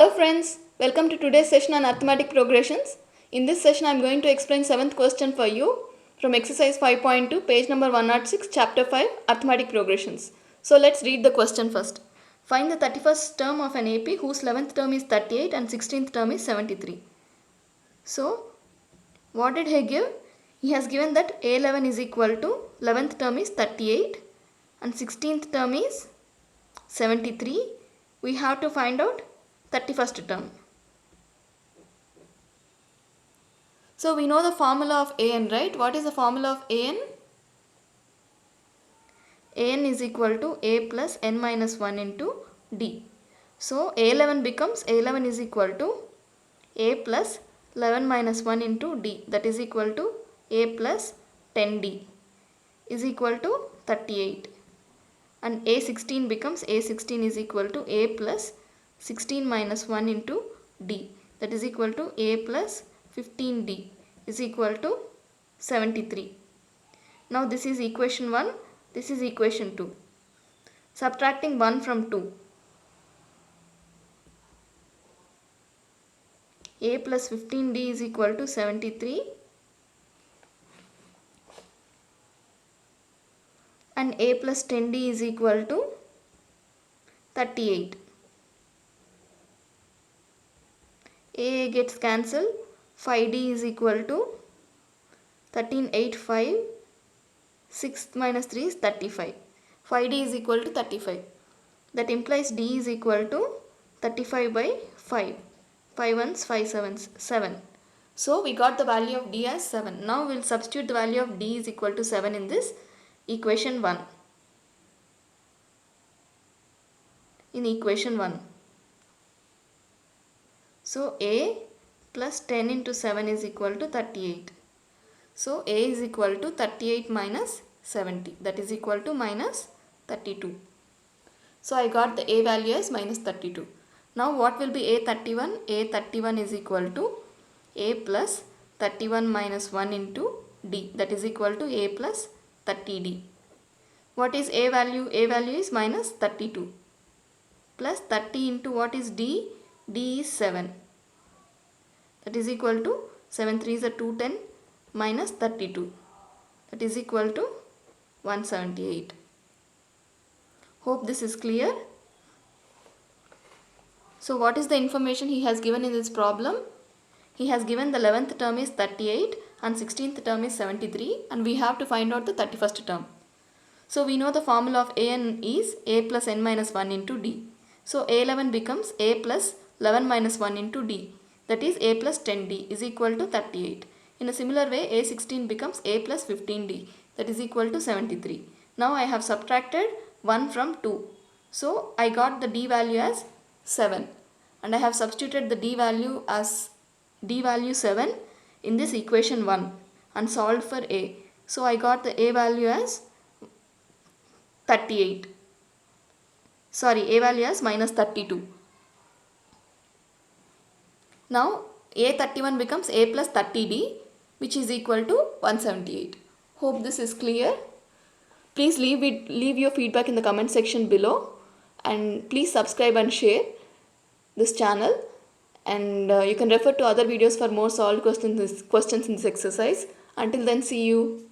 Hello friends, welcome to today's session on arithmetic progressions. In this session I am going to explain 7th question for you from exercise 5.2 page number 106 chapter 5 arithmetic progressions. So let's read the question first. Find the 31st term of an AP whose 11th term is 38 and 16th term is 73. So what did he give? He has given that A11 is equal to 11th term is 38 and 16th term is 73. We have to find out 31st term. So we know the formula of AN, right? What is the formula of AN? AN is equal to A plus N minus 1 into D. So A11 becomes A11 is equal to A plus 11 minus 1 into D, that is equal to A plus 10D is equal to 38. And A16 becomes A16 is equal to A plus 16 minus 1 into D, that is equal to A plus 15D is equal to 73. Now this is equation 1, this is equation 2. Subtracting 1 from 2. A plus 15D is equal to 73 and A plus 10D is equal to 38. A gets cancelled. 5D is equal to 13, 8, 5. 6 minus 3 is 35. 5D is equal to 35. That implies D is equal to 35 by 5. 5 ones, 5 sevens, 7. So we got the value of D as 7. Now we will substitute the value of D is equal to 7 in this equation 1. In equation 1. So A plus 10 into 7 is equal to 38. So A is equal to 38 minus 70, that is equal to minus 32. So I got the A value as minus 32. Now what will be A31? A31 is equal to A plus 31 minus 1 into D, that is equal to A plus 30D. What is A value? A value is minus 32. Plus 30 into what is D? D is 7. That is equal to 7 3s are 210 minus 32. That is equal to 178. Hope this is clear. So what is the information he has given in this problem? He has given the 11th term is 38 and 16th term is 73 and we have to find out the 31st term. So we know the formula of AN is A plus N minus 1 into D. So A11 becomes A plus 11 minus 1 into D, that is A plus 10D is equal to 38. In a similar way A16 becomes A plus 15D, that is equal to 73. Now I have subtracted 1 from 2. So I got the D value as 7 and I have substituted the D value as D value 7 in this equation 1 and solved for A. So I got the A value as 38. Sorry, A value as minus 32. Now A31 becomes A plus 30D, which is equal to 178. Hope this is clear. Please leave your feedback in the comment section below and please subscribe and share this channel, and you can refer to other videos for more solved questions in this exercise. Until then, see you.